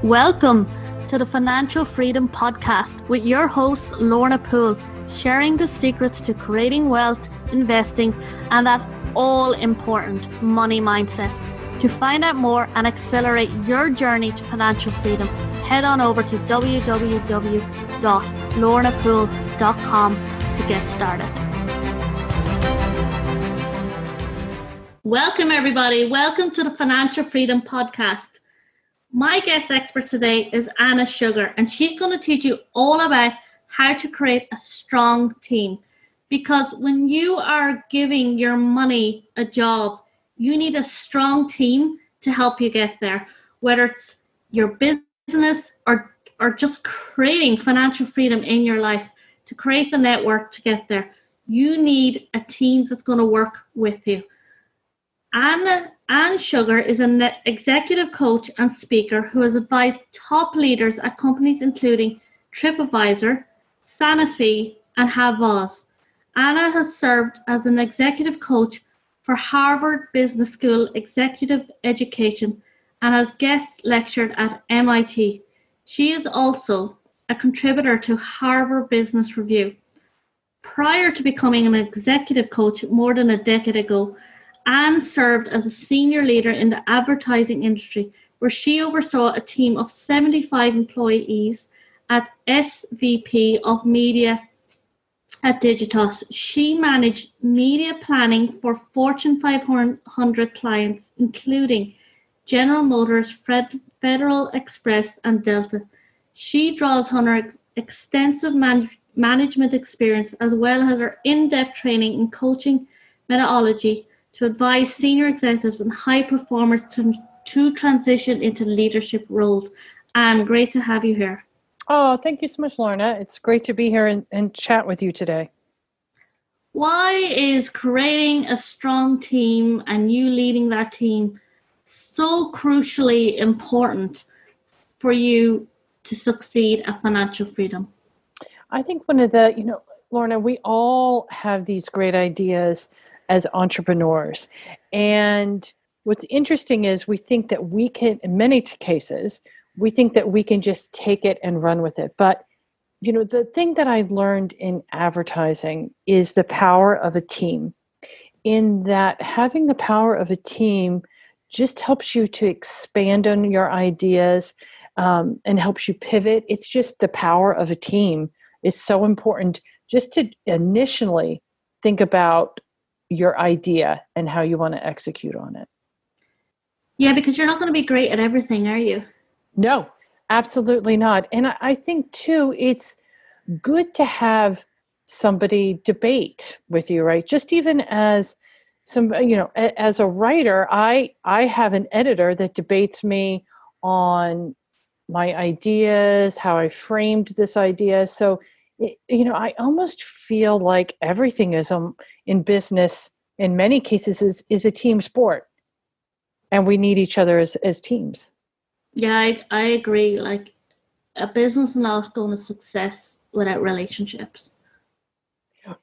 Welcome to the Financial Freedom Podcast with your host, Lorna Poole, sharing the secrets to creating wealth, investing, and that all-important money mindset. To find out more and accelerate your journey to financial freedom, head on over to www.lornapoole.com to get started. Welcome, everybody. Welcome to the Financial Freedom Podcast. My guest expert today is Anna Sugar, and she's going to teach you all about how to create a strong team. Because when you are giving your money a job, you need a strong team to help you get there, whether it's your business or just creating financial freedom in your life. To create the network to get there, you need a team that's going to work with you. Anne Sugar is an executive coach and speaker who has advised top leaders at companies including TripAdvisor, Sanofi, and Havas. Anna has served as an executive coach for Harvard Business School Executive Education and has guest lectured at MIT. She is also a contributor to Harvard Business Review. Prior to becoming an executive coach more than a decade ago, Anne served as a senior leader in the advertising industry, where she oversaw a team of 75 employees at SVP of Media at Digitas. She managed media planning for Fortune 500 clients, including General Motors, Federal Express, and Delta. She draws on her extensive management experience as well as her in-depth training in coaching methodology to advise senior executives and high performers to transition into leadership roles. And great to have you here. Oh, thank you so much, Lorna. It's great to be here and chat with you today. Why is creating a strong team and you leading that team so crucially important for you to succeed at financial freedom? I think one of the, Lorna, we all have these great ideas as entrepreneurs. And what's interesting is we think that we can, in many cases, we think that we can just take it and run with it. But, the thing that I learned in advertising is the power of a team, in that having the power of a team just helps you to expand on your ideas and helps you pivot. It's just the power of a team is so important just to initially think about your idea and how you want to execute on it. Yeah, because you're not going to be great at everything, are you? No, absolutely not. And I think too, it's good to have somebody debate with you, right? Just even as as a writer, I have an editor that debates me on my ideas, how I framed this idea. So I almost feel like everything is in business, in many cases, is a team sport. And we need each other as teams. Yeah, I agree. Like, a business is not going to success without relationships.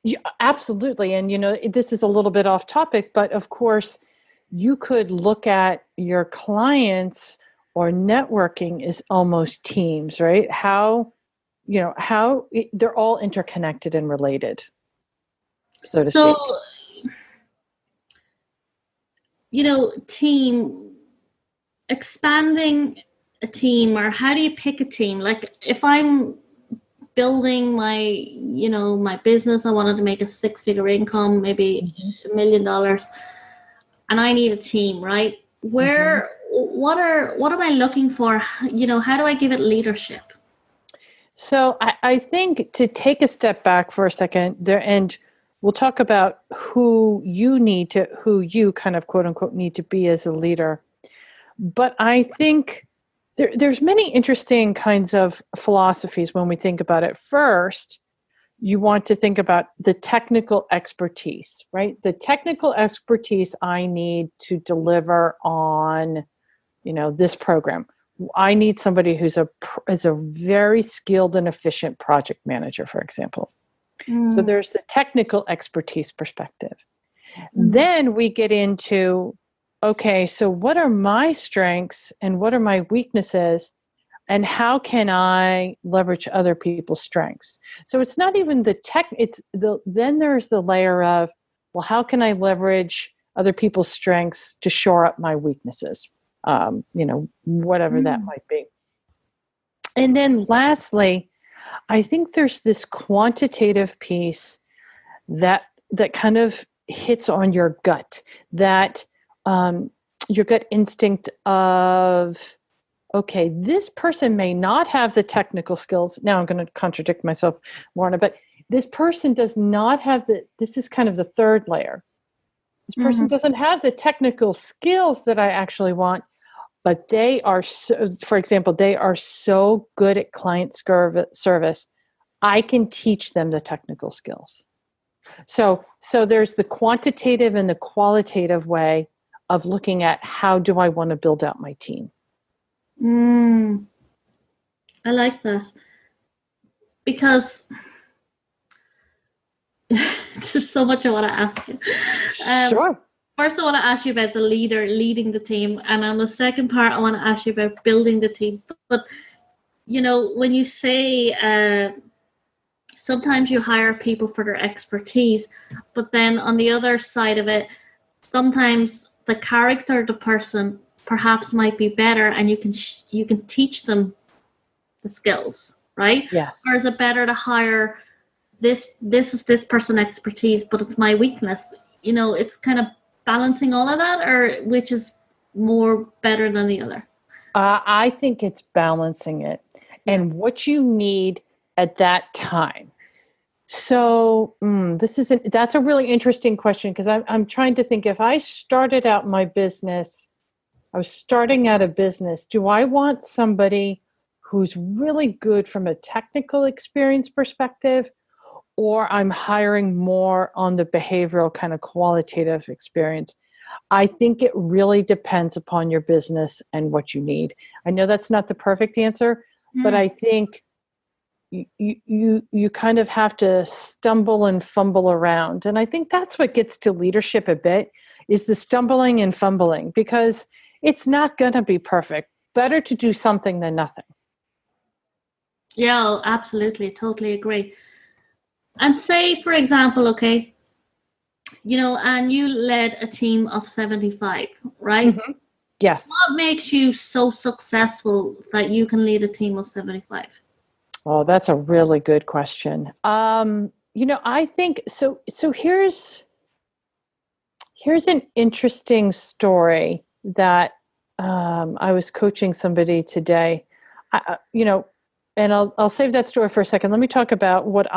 Yeah, absolutely. And, this is a little bit off topic, but of course, you could look at your clients or networking is almost teams, right? How they're all interconnected and related, so to speak. Team, expanding a team, or how do you pick a team? Like, if I'm building my business, I wanted to make a 6-figure income, maybe $1 million, and I need a team, right? What am I looking for? How do I give it leadership? So I think to take a step back for a second there, and we'll talk about who you kind of quote unquote need to be as a leader. But I think there's many interesting kinds of philosophies when we think about it. First, you want to think about the technical expertise, right? The technical expertise I need to deliver on, this program. I need somebody who's a very skilled and efficient project manager, for example. So there's the technical expertise perspective. Then we get into, okay, so what are my strengths and what are my weaknesses? And how can I leverage other people's strengths? So it's not even the tech, then there's the layer of, well, how can I leverage other people's strengths to shore up my weaknesses? Whatever that might be. And then lastly, I think there's this quantitative piece that kind of hits on your gut, that your gut instinct of, okay, this person may not have the technical skills. Now I'm going to contradict myself, Lorna, but this person does not have this is kind of the third layer. This person doesn't have the technical skills that I actually want, but they are, for example, they are so good at client service, I can teach them the technical skills. So there's the quantitative and the qualitative way of looking at how do I want to build out my team. I like that, because there's so much I want to ask you. Sure. First, I want to ask you about the leader leading the team, and on the second part, I want to ask you about building the team. But when you say sometimes you hire people for their expertise, but then on the other side of it, sometimes the character of the person perhaps might be better, and you can teach them the skills, right? Yes. Or is it better to hire this is this person expertise, but it's my weakness? It's kind of balancing all of that, or which is more better than the other? I think it's balancing it and what you need at that time. So that's a really interesting question, because I'm trying to think, if I started out my business, I was starting out a business, do I want somebody who's really good from a technical experience perspective, or I'm hiring more on the behavioral kind of qualitative experience? I think it really depends upon your business and what you need. I know that's not the perfect answer, but I think you kind of have to stumble and fumble around. And I think that's what gets to leadership a bit, is the stumbling and fumbling, because it's not going to be perfect. Better to do something than nothing. Yeah, absolutely. Totally agree. And say, for example, okay, and you led a team of 75, right? Mm-hmm. Yes. What makes you so successful that you can lead a team of 75? Oh, that's a really good question. I think so here's an interesting story that I was coaching somebody today, and I'll save that story for a second. Let me talk about what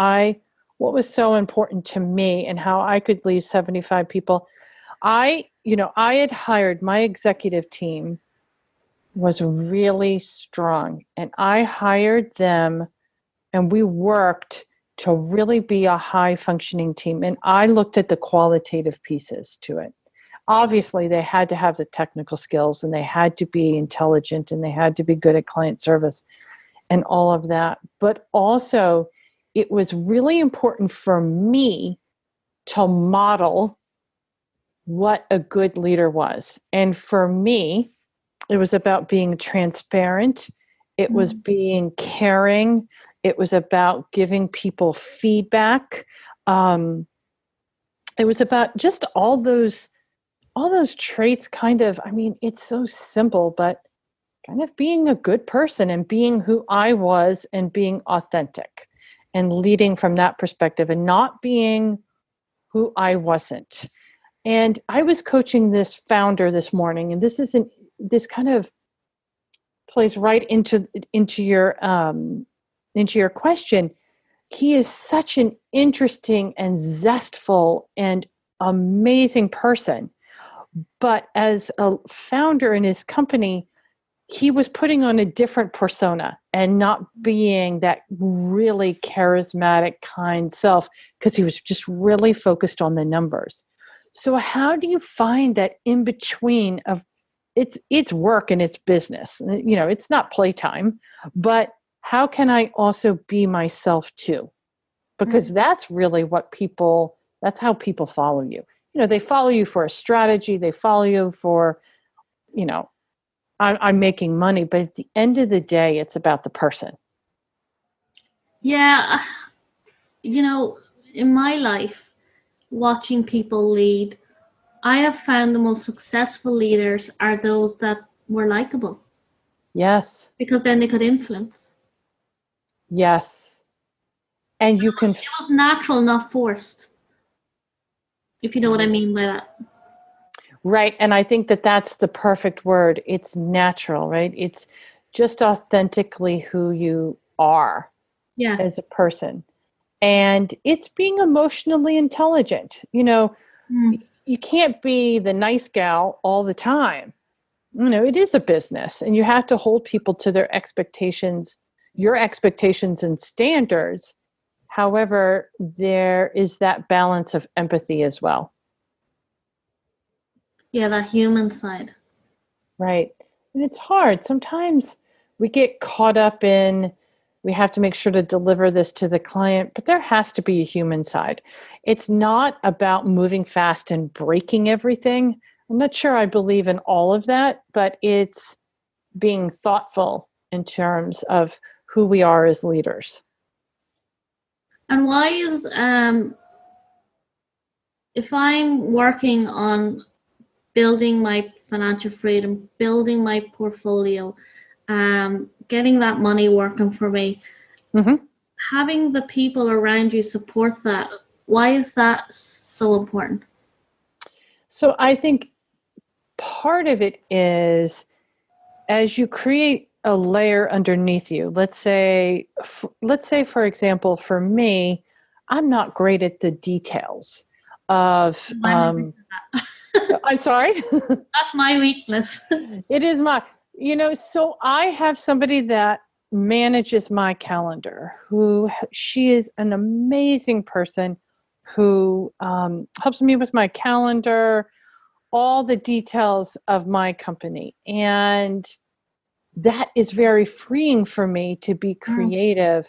was so important to me and how I could lead 75 people. I had hired, my executive team was really strong, and I hired them, and we worked to really be a high functioning team. And I looked at the qualitative pieces to it. Obviously, they had to have the technical skills, and they had to be intelligent, and they had to be good at client service and all of that. But also, it was really important for me to model what a good leader was. And for me, it was about being transparent. It was being caring. It was about giving people feedback. It was about just all those traits, kind of. I mean, it's so simple, but kind of being a good person and being who I was and being authentic and leading from that perspective and not being who I wasn't. And I was coaching this founder this morning, and this kind of plays right into your question. He is such an interesting and zestful and amazing person. But as a founder in his company, he was putting on a different persona and not being that really charismatic, kind self, because he was just really focused on the numbers. So how do you find that in between of it's work and it's business? It's not playtime, but how can I also be myself too? Because that's really that's how people follow you. They follow you for a strategy. They follow you for, I'm making money, but at the end of the day, it's about the person. Yeah. In my life, watching people lead, I have found the most successful leaders are those that were likable. Yes. Because then they could influence. Yes. And you can... It was natural, not forced. If you know what I mean by that. Right. And I think that that's the perfect word. It's natural, right? It's just authentically who you are as a person. And it's being emotionally intelligent. You can't be the nice gal all the time. It is a business, and you have to hold people to their expectations, your expectations and standards. However, there is that balance of empathy as well. Yeah, that human side. Right. And it's hard. Sometimes we get caught up in, we have to make sure to deliver this to the client, but there has to be a human side. It's not about moving fast and breaking everything. I'm not sure I believe in all of that, but it's being thoughtful in terms of who we are as leaders. And why is, if I'm working on building my financial freedom, building my portfolio, getting that money working for me, having the people around you support that, why is that so important? So I think part of it is, as you create a layer underneath you, let's say, for example, for me, I'm not great at the details of, I'm sorry? That's my weakness. It is so I have somebody that manages my calendar, she is an amazing person who helps me with my calendar, all the details of my company. And that is very freeing for me to be creative,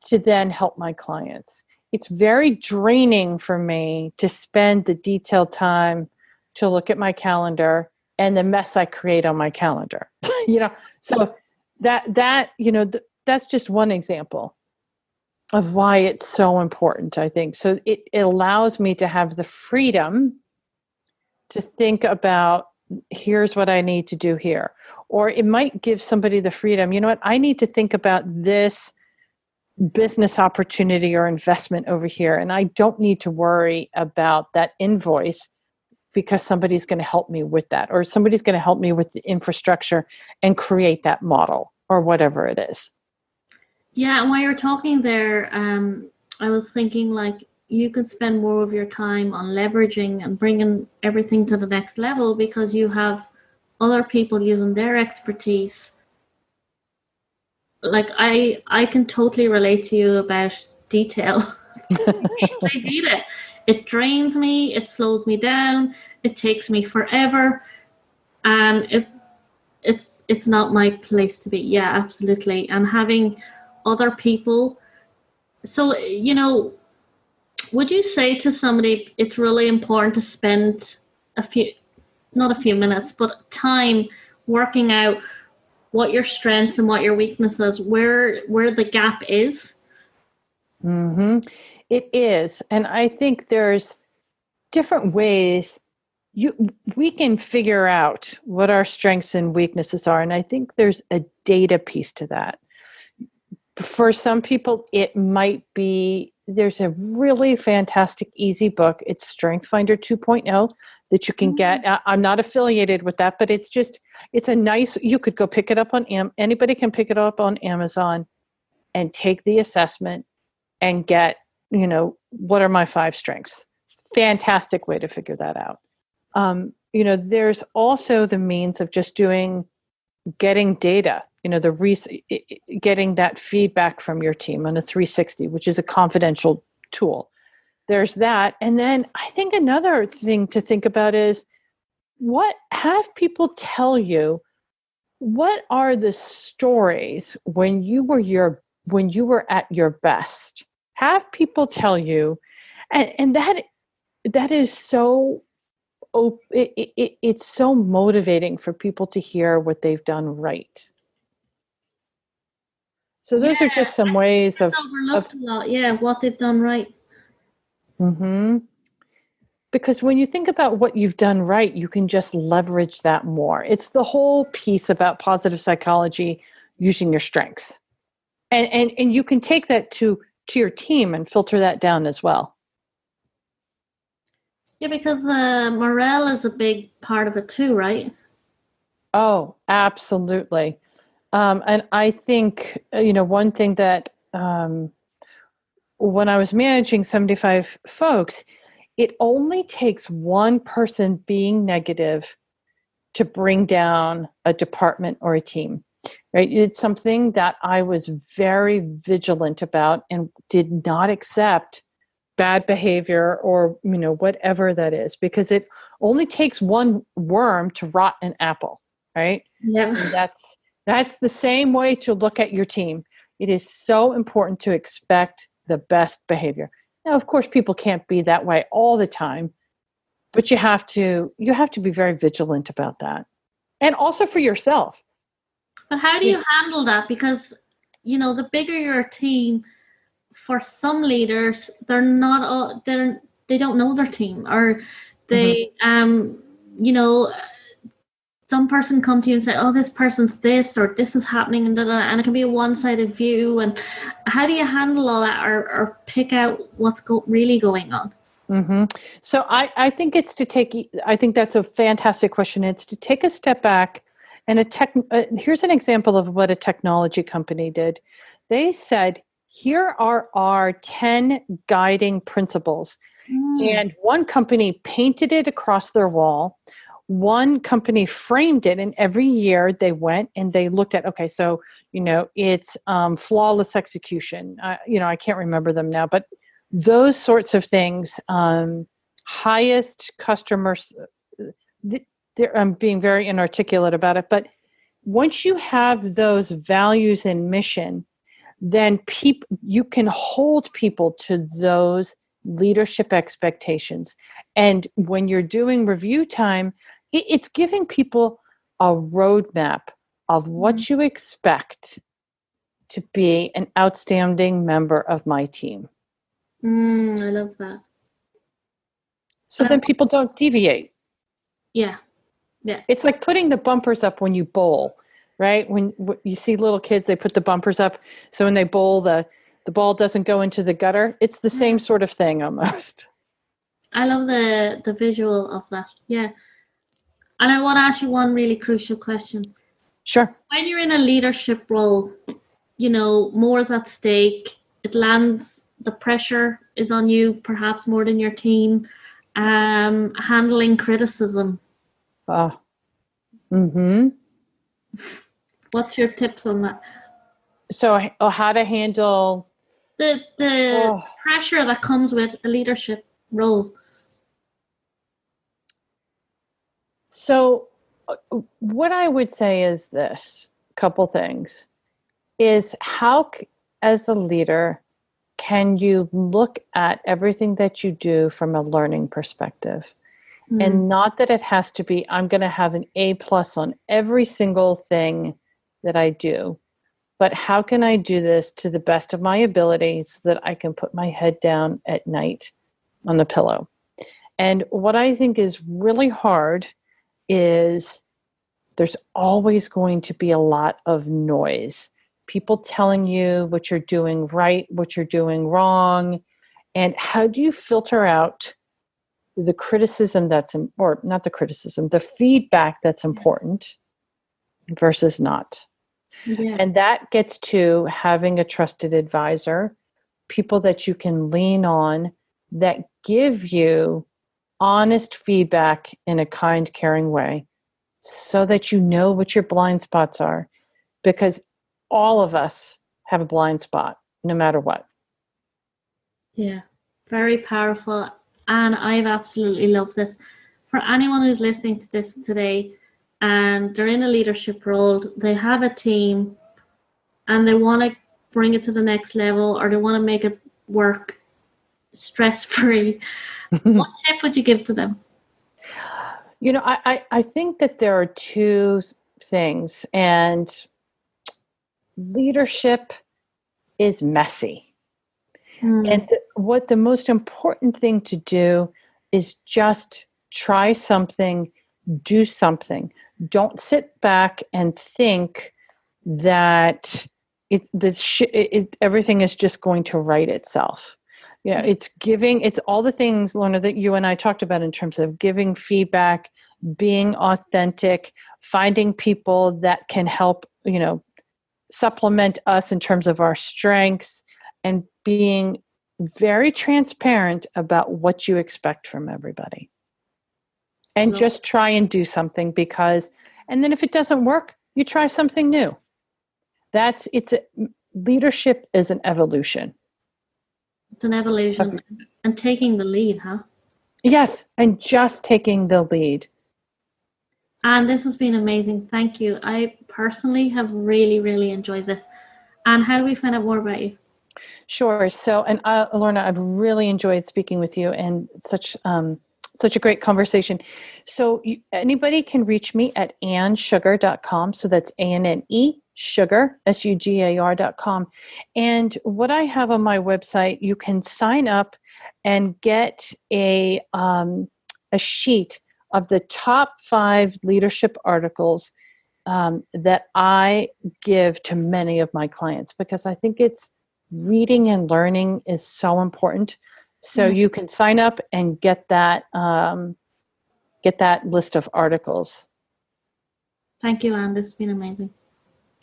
to then help my clients. It's very draining for me to spend the detailed time to look at my calendar and the mess I create on my calendar. So that's just one example of why it's so important, I think. So it allows me to have the freedom to think about, here's what I need to do here. Or it might give somebody the freedom, I need to think about this business opportunity or investment over here, and I don't need to worry about that invoice because somebody's going to help me with that, or somebody's going to help me with the infrastructure and create that model or whatever it is. Yeah, and while you're talking there, I was thinking you could spend more of your time on leveraging and bringing everything to the next level because you have other people using their expertise. I can totally relate to you about detail. I hate it. It drains me. It slows me down. It takes me forever, and it's not my place to be. Yeah, absolutely. And having other people. So would you say to somebody it's really important to spend not a few minutes, but time working out what your strengths and what your weaknesses, where the gap is? It is. And I think there's different ways we can figure out what our strengths and weaknesses are. And I think there's a data piece to that. For some people, it might be, there's a really fantastic, easy book. It's Strength Finder 2.0 that you can get. I'm not affiliated with that, but it's a nice, you could go pick it up on, anybody can pick it up on Amazon and take the assessment and get, what are my 5 strengths? Fantastic way to figure that out. There's also the means of just getting data, getting that feedback from your team on a 360, which is a confidential tool. There's that. And then I think another thing to think about is have people tell you, what are the stories when you were at your best? Have people tell you, and that is so it's so motivating for people to hear what they've done right. So those are just some ways of overlooked a lot. Yeah, what they've done right. Mm-hmm. Because when you think about what you've done right, you can just leverage that more. It's the whole piece about positive psychology, using your strengths. And you can take that to your team and filter that down as well. Yeah, because morale is a big part of it too, right? Oh, absolutely. And I think, one thing that when I was managing 75 folks, it only takes one person being negative to bring down a department or a team, right? It's something that I was very vigilant about and did not accept bad behavior or, whatever that is, because it only takes one worm to rot an apple, right? Yeah. And that's the same way to look at your team. It is so important to expect the best behavior. Now, of course, people can't be that way all the time, but you have to be very vigilant about that. And also for yourself. But how do you handle that? Because, the bigger your team, for some leaders, they don't know their team, or they, some person come to you and say, oh, this person's this, or this is happening, and and it can be a one-sided view. And how do you handle all that, or pick out what's really going on? Mm-hmm. So I think I think that's a fantastic question. It's to take a step back and here's an example of what a technology company did. They said, here are our 10 guiding principles. And one company painted it across their wall. One company framed it, and every year they went and they looked at, okay, so, it's flawless execution. I can't remember them now, but those sorts of things, highest customers, I'm being very inarticulate about it, but once you have those values and mission, then you can hold people to those leadership expectations. And when you're doing review time, it's giving people a roadmap of what you expect to be an outstanding member of my team. I love that. So then people don't deviate. Yeah. Yeah. It's like putting the bumpers up when you bowl, right? When you see little kids, they put the bumpers up. So when they bowl, the ball doesn't go into the gutter. It's the same sort of thing almost. I love the visual of that. Yeah. And I want to ask you one really crucial question. Sure. When you're in a leadership role, more is at stake. It lands, the pressure is on you, perhaps more than your team. Handling criticism. What's your tips on that? So how to handle the pressure that comes with a leadership role? So what I would say is this, couple things, is how, as a leader, can you look at everything that you do from a learning perspective? And not that it has to be, I'm going to have an A+ on every single thing that I do, but how can I do this to the best of my ability so that I can put my head down at night on the pillow? And what I think is really hard is there's always going to be a lot of noise. People telling you what you're doing right, what you're doing wrong. And how do you filter out the criticism the feedback that's important versus not? Yeah. And that gets to having a trusted advisor, people that you can lean on that give you honest feedback in a kind, caring way so that you know what your blind spots are, because all of us have a blind spot no matter what. Yeah, very powerful. And I've absolutely loved this. For anyone who's listening to this today and they're in a leadership role, they have a team and they want to bring it to the next level, or they want to make it work stress-free, what tip would you give to them? I think that there are two things, and leadership is messy. And what the most important thing to do is just try something, do something. Don't sit back and think that everything is just going to write itself. It's all the things, Lorna, that you and I talked about in terms of giving feedback, being authentic, finding people that can help, supplement us in terms of our strengths, and being very transparent about what you expect from everybody. And just try and do something and then if it doesn't work, you try something new. Leadership is an evolution. It's an evolution and taking the lead, huh? Yes, and just taking the lead. And this has been amazing. Thank you. I personally have really, really enjoyed this. And how do we find out more about you? Sure. So, and Lorna, I've really enjoyed speaking with you, and such a great conversation. So anybody can reach me at annesugar.com. So that's ANNE sugar, SUGAR.com. And what I have on my website, you can sign up and get a sheet of the top 5 leadership articles that I give to many of my clients, because I think reading and learning is so important. So you can sign up and get that list of articles. Thank you, Anne. This has been amazing.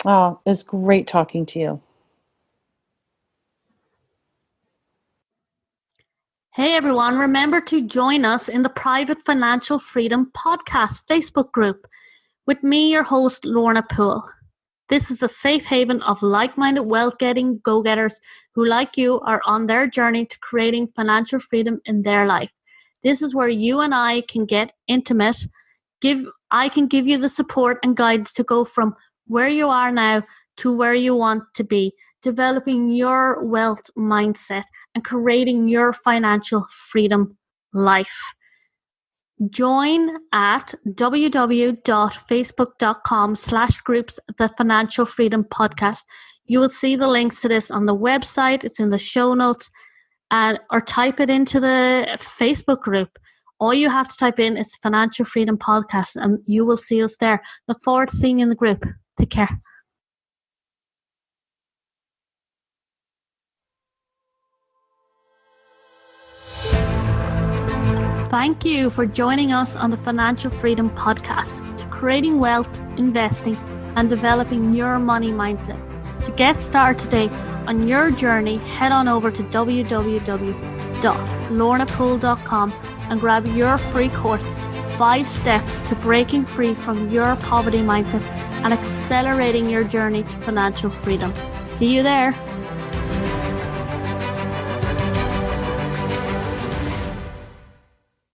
Oh, it was great talking to you. Hey everyone, remember to join us in the Private Financial Freedom Podcast Facebook group with me, your host, Lorna Poole. This is a safe haven of like-minded wealth-getting go-getters who, like you, are on their journey to creating financial freedom in their life. This is where you and I can get intimate. I can give you the support and guidance to go from where you are now to where you want to be, developing your wealth mindset and creating your financial freedom life. Join at www.facebook.com/groups The Financial Freedom Podcast. You will see the links to this on the website. It's in the show notes, or type it into the Facebook group. All you have to type in is Financial Freedom Podcast and you will see us there. Look forward to seeing you in the group. Take care. Thank you for joining us on the Financial Freedom Podcast to creating wealth, investing, and developing your money mindset. To get started today on your journey, head on over to www.lornapoole.com and grab your free course, 5 Steps to Breaking Free from Your Poverty Mindset and Accelerating Your Journey to Financial Freedom. See you there.